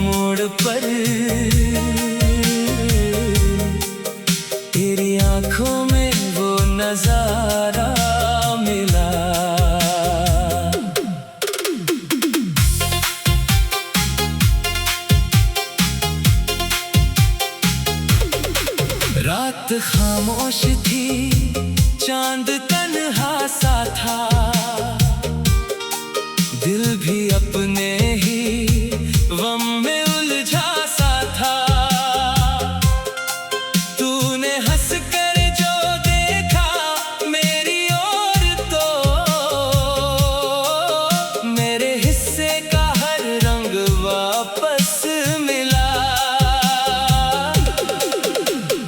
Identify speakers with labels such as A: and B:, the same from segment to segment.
A: मोड़ पर तेरी आंखों में वो नजारा मिला। रात खामोश थी, चांद तन्हा सा था, दिल भी अपने ही गम में उलझा सा था। तूने हंस कर जो देखा मेरी ओर, तो मेरे हिस्से का हर रंग वापस मिला।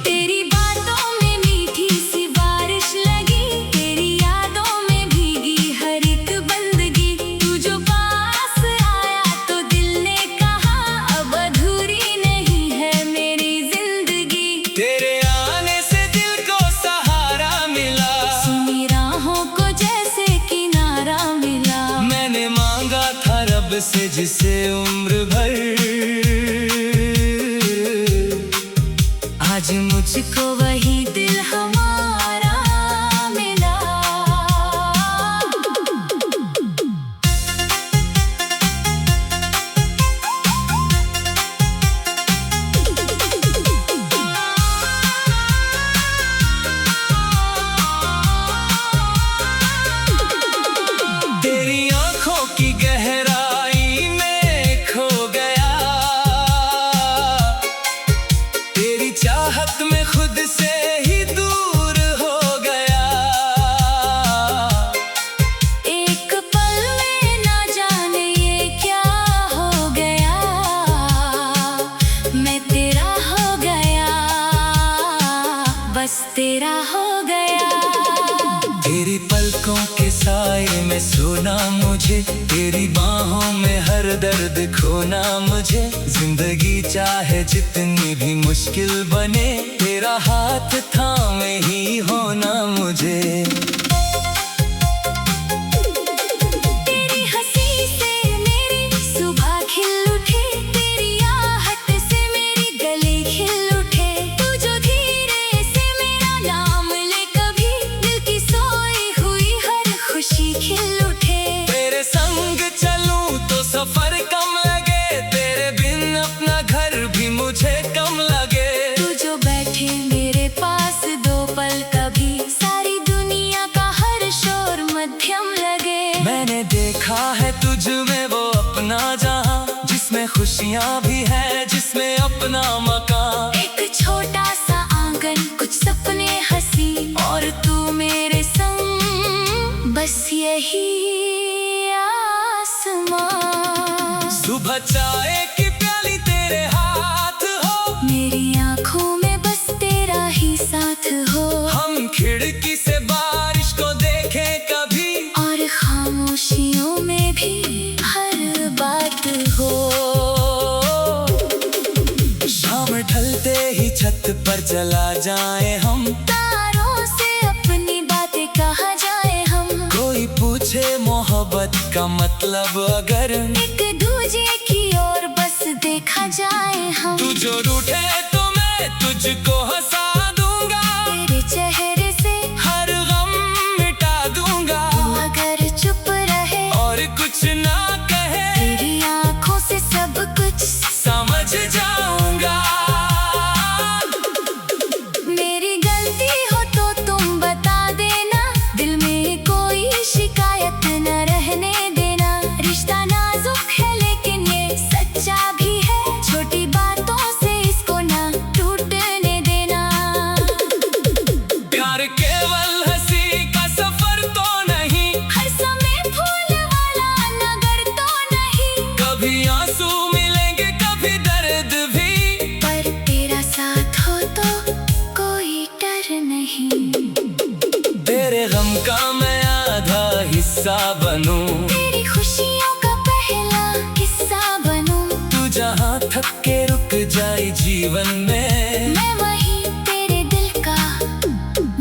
B: तेरी बातों में मीठी सी बारिश लगी, तेरी यादों में भीगी हर एक बंदगी। तू जो पास आया तो दिल ने कहा अब अधूरी नहीं है मेरी जिंदगी।
A: तेरे आने से दिल को सहारा मिला,
B: सुनी राहों को जैसे किनारा मिला।
A: मैंने मांगा था रब से जिसे उम्र भर,
B: आज मुझको वही दिल हमारा मिला।
A: तेरी आंखों की गहराई में खो गया, तेरी चाहत में खुद से ही दूर हो गया।
B: एक पल में ना जाने ये क्या हो गया, मैं तेरा हो गया, बस तेरा हो गया।
A: तेरी पलकों के साए में सोना मुझे, तेरी बाहों में हर दर्द खोना मुझे। जिंदगी चाहे जितनी भी मुश्किल बने, तेरा हाथ थामे ही होना मुझे।
B: तेरी हंसी से मेरी सुबह खिल उठे, तेरी आहट से मेरी गले खिल उठे। तू जो धीरे से मेरा नाम ले, कभी दिल की सोई हुई हर खुशी खिल उठे।
A: तेरे संग चलूं तो सफर कम लगे, तेरे बिन अपना घर भी मुझे कम लगे।
B: तू जो बैठे मेरे पास दो पल, कभी सारी दुनिया का हर शोर मध्यम लगे।
A: मैंने देखा है तुझ में वो अपना जहां, जिसमें खुशियां भी है, जिसमें अपना मकान।
B: एक छोटा सा आंगन, कुछ सपने हंसी, और तू मेरे संग, बस यही आसमां।
A: सुबह चाय की प्याली तेरे हाथ हो,
B: मेरी आंखों में बस तेरा ही साथ हो।
A: हम खिड़की से बारिश को देखें कभी,
B: और खामोशियों में भी हर बात हो।
A: शाम ढलते ही छत पर चला जाए हम,
B: तारों से अपनी बातें कहा जाए हम।
A: कोई पूछे मोहब्बत का मतलब अगर,
B: एक दूजे की ओर बस देखा जाए हम।
A: तू जो रूठे तो मैं तुझको हंसा दूंगा,
B: तेरे चेहरे से
A: हर गम मिटा दूंगा।
B: अगर चुप रहे
A: और कुछ ना कहे,
B: तेरी आंखों से सब कुछ
A: समझ जाऊंगा।
B: मेरी गलती हो तो तुम बता देना, दिल में कोई शिकायत न रहने देना। रिश्ता नाजुक है लेकिन ये सच्चा भी है, छोटी बातों से इसको ना टूटने देना।
A: प्यार केवल हंसी का सफर तो नहीं,
B: हर समय फूल वाला नगर तो नहीं।
A: कभी आंसू मिलेंगे कभी दर्द भी,
B: पर तेरा साथ हो तो कोई डर नहीं।
A: तेरे गम का मैं आधा हिस्सा बनूं,
B: तेरी खुशियों का पहला किस्सा बनूं।
A: तू जहां थक के रुक जाए जीवन में,
B: मैं वहीं तेरे दिल का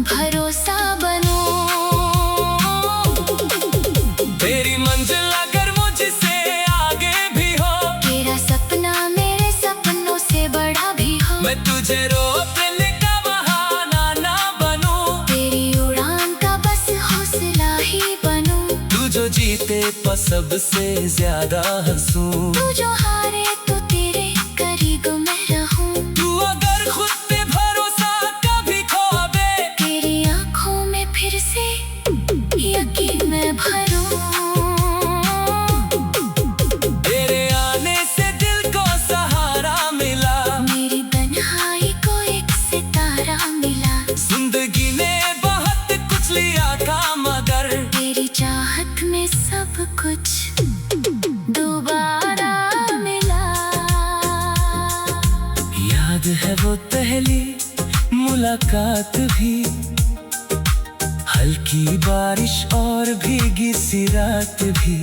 B: भरोसा बनूं।
A: तेरी मंजिल अगर मुझसे आगे भी हो,
B: तेरा सपना मेरा
A: मैं तुझे रोकने का बहाना ना बनूं,
B: तेरी उड़ान का बस हौसला ही बनूं।
A: तू जो जीते पर सबसे ज्यादा हंसूं,
B: तू जो हारे तो तेरे करीब मैं रहूं।
A: तू अगर खुद पे भरोसा कभी खोबे,
B: तेरी आंखों में फिर से यकीन मैं भरूं।
A: तेरे आने से दिल को सहारा मिला,
B: मेरी तन्हाई को एक सितारा मिला।
A: जिंदगी ने बहुत कुछ लिया था मगर
B: तेरी चाहत में सब कुछ दोबारा मिला।
A: याद है वो पहली मुलाकात भी, हल्की बारिश और भीगी सी रात भी।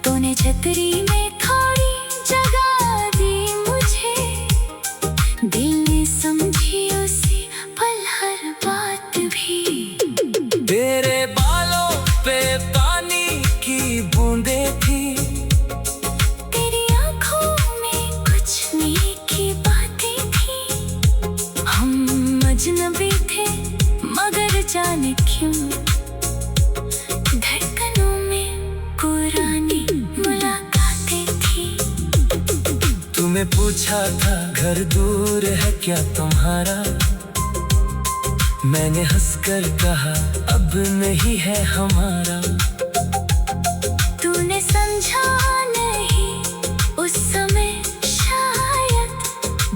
B: तूने छतरी में थोड़ी जगह दी मुझे, दिल ने समझी उसी पल हर बात भी।
A: तेरे बालों पे पानी की बूंदें थी,
B: तेरी आंखों में कुछ मीठी बातें थी। हम अजनबी थे मगर जाने क्यों धड़कनों में पुरानी मुलाकातें थी।
A: तुम्हें पूछा था घर दूर है क्या तुम्हारा, मैंने हंसकर कहा अब नहीं है हमारा।
B: तूने समझा नहीं उस समय शायद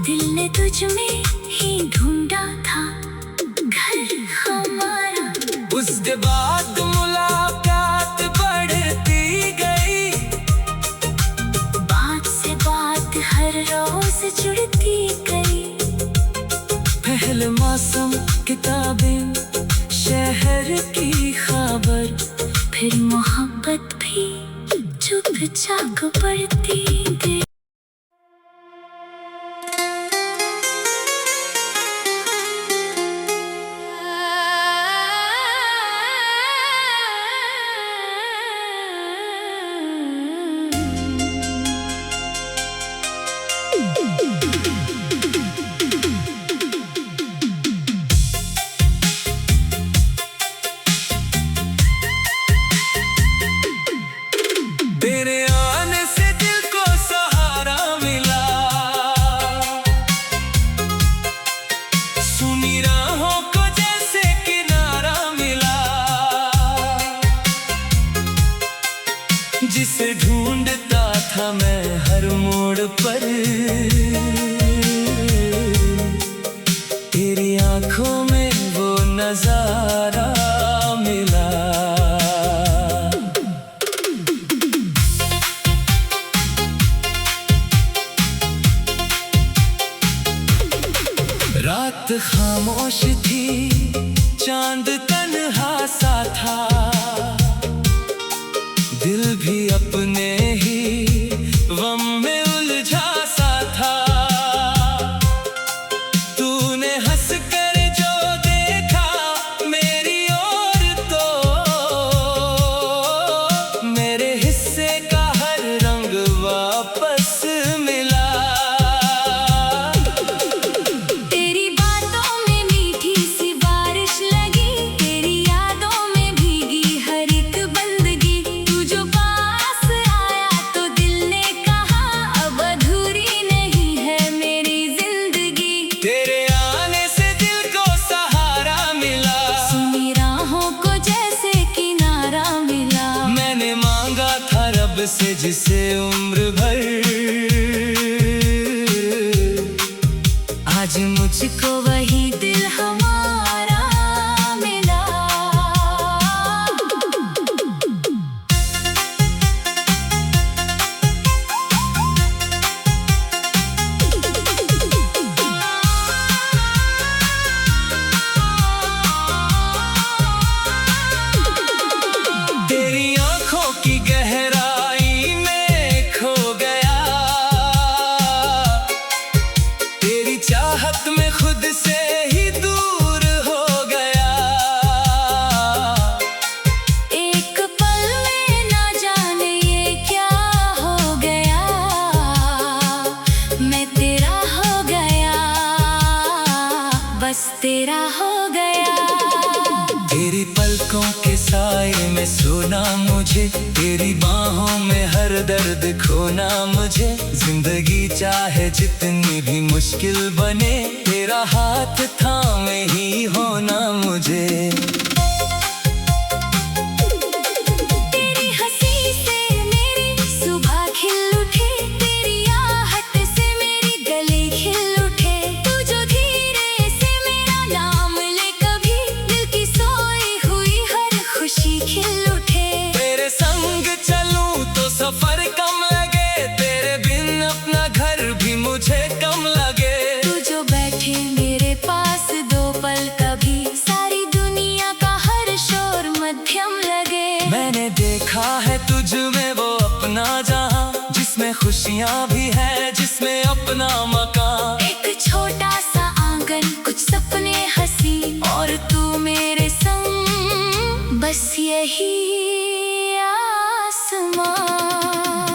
B: दिल ने तुझ में ही ढूंढा था घर हमारा।
A: उसके बाद मुलाकात बढ़ती गई,
B: बात से बात हर रोज जुड़ती गई।
A: पहले मौसम, किताबें, शहर की खबर,
B: फिर मोहब्बत भी चुपचाप बढ़ती गई।
A: तेरे आने से दिल को सहारा मिला, सुनी राहों को जैसे किनारा मिला। जिसे ढूंढता था मैं हर मोड़ पर, तेरी आंखों में वो नजारा मिला। रात खामोश थी, चांद तन्हा सा था, दिल भी अपने ही गम में उलझा सा था। तूने हंस कर जो देखा मेरी ओर तो मेरे हिस्से का हर रंग वापस मिला।
B: तेरी बातों में मीठी सी बारिश लगी, तेरी यादों में भीगी हर एक बंदगी। तू जो पास आया तो दिल ने कहा अब अधूरी नहीं है मेरी जिंदगी।
A: तेरे आने से दिल को सहारा मिला,
B: सुनी राहों को जैसे किनारा मिला।
A: मैंने मांगा था रब से जिसे उम्र भर,
B: आज मुझको वही दिल हमारा मिला।
A: तेरी आंखों की गहराई में खो गया, तेरी चाहत में खुद
B: तेरा हो गया।
A: तेरी पलकों के साए में सोना मुझे, तेरी बाहों में हर दर्द खोना मुझे। जिंदगी चाहे जितनी भी मुश्किल बने, तेरा हाथ थामे ही होना मुझे।
B: तेरी हंसी से मेरी सुबह खिल उठे, तेरी आहट से मेरी गले खिल उठे। तू जो धीरे से मेरा नाम ले, कभी दिल की सोई हुई हर खुशी खिल उठे।
A: तेरे संग चलूं तो सफर कम लगे, तेरे बिन अपना घर भी मुझे कम लगे।
B: तू जो बैठे मेरे पास दो पल, कभी सारी दुनिया का हर शोर मध्यम लगे।
A: मैंने देखा है तुझ में वो अपना जहां, जिसमें खुशियां भी है, जिसमें अपना मकान।
B: एक छोटा सा आंगन, कुछ सपने हंसी, और तू मेरे संग, बस यही आसमां।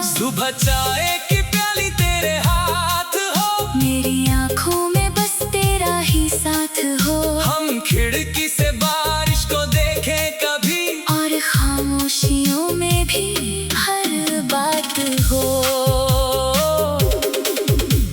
A: सुबह चाय की प्याली तेरे हाथ हो,
B: मेरी आंखों में बस तेरा ही साथ हो।
A: हम खिड़की से बारिश को देखें कभी,
B: और खामोशियों में भी हर बात हो।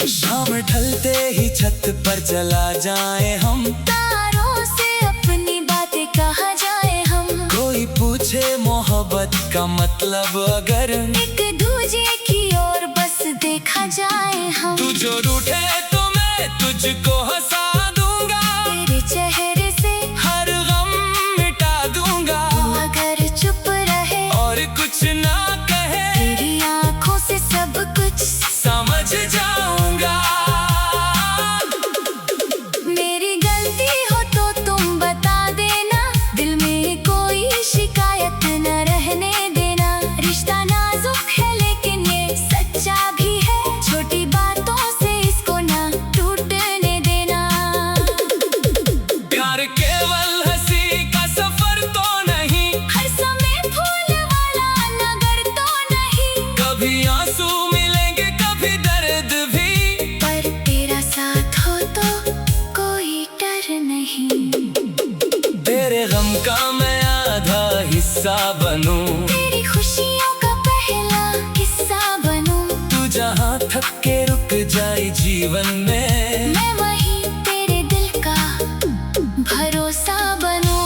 A: शाम ढलते ही छत पर चला जाए हम,
B: तारों से अपनी बातें कहा जाए हम।
A: कोई पूछे मोहब्बत का मतलब अगर,
B: एक दूजे की ओर बस देखा जाए हम।
A: तू जो रूठे तो मैं तुझको हंसा दूंगा,
B: तेरे चेहरे से
A: हर गम मिटा दूंगा।
B: अगर चुप रहे
A: और कुछ ना कहे,
B: तेरी आंखों से सब कुछ
A: समझ जाऊंगा।
B: मेरी गलती हो तो तुम बता देना, दिल में कोई शिकायत न रहने देना। रिश्ता नाजुक है लेकिन ये सच्चा भी है, छोटी बातों से इसको ना टूटने देना।
A: प्यार केवल हंसी का सफर तो नहीं,
B: हर समय फूल वाला नगर तो नहीं।
A: कभी आंसू मिलेंगे कभी दर्द भी,
B: पर तेरा साथ हो तो कोई डर नहीं।
A: तेरे गम का मैं आधा हिस्सा बनूं,
B: तेरी खुशियों का पहला हिस्सा बनूं।
A: तू जहां थक के रुक जाए जीवन में,
B: मैं वहीं तेरे दिल का भरोसा बनूं।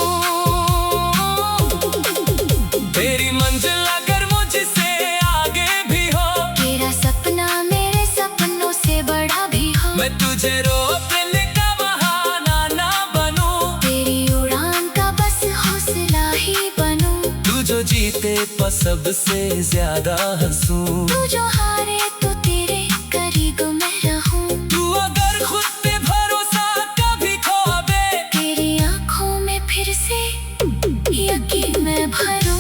A: तेरी मंजिल अगर मुझसे आगे भी हो,
B: तेरा सपना मेरे सपनों से बड़ा भी हो।
A: मैं तुझे रोकने का बहाना ना बनूं,
B: तेरी उड़ान का बस हौसला ही बनूं।
A: तू जो जीते पर सबसे ज्यादा हंसूं।
B: तू जो हारे तो तेरे करीब मैं रहूं।
A: तू अगर खुद पे भरोसा कभी खोबे,
B: तेरी आंखों में फिर से यकीन मैं भरूं।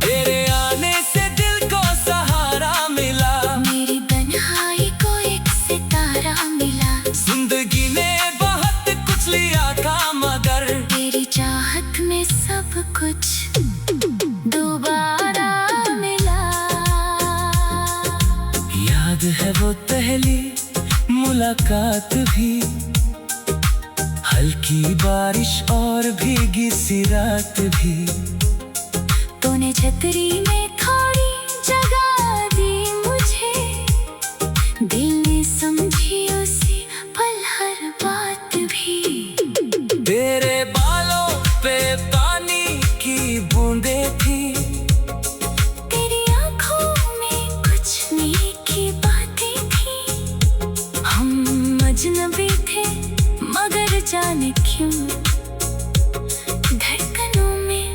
A: तेरे आने से दिल को सहारा मिला,
B: मेरी तन्हाई को एक सितारा मिला।
A: जिंदगी ने बहुत कुछ लिया था मगर,
B: तेरी चाहत में सब कुछ दोबारा मिला।
A: याद है वो पहली मुलाकात भी, हल्की बारिश और भीगी सी रात भी।
B: तूने छतरी में थोड़ी जगह दी मुझे, दिल ने समझी उसी पल हर बात भी।
A: तेरे बालों पे पानी की बूंदें थी,
B: तेरी आंखों में कुछ मीठी बातें थी। हम अजनबी थे मगर जाने क्यों, धड़कनों में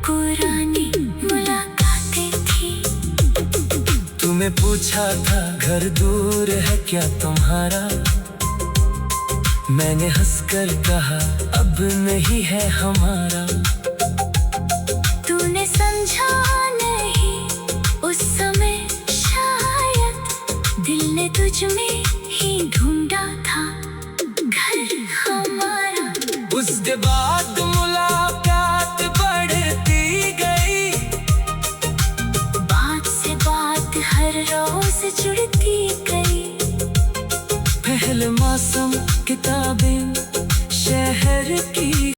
B: पुरानी मुलाकातें थी।
A: तुम्हें पूछा था घर दूर है क्या तुम्हारा, मैंने हंसकर कहा अब नहीं है हमारा।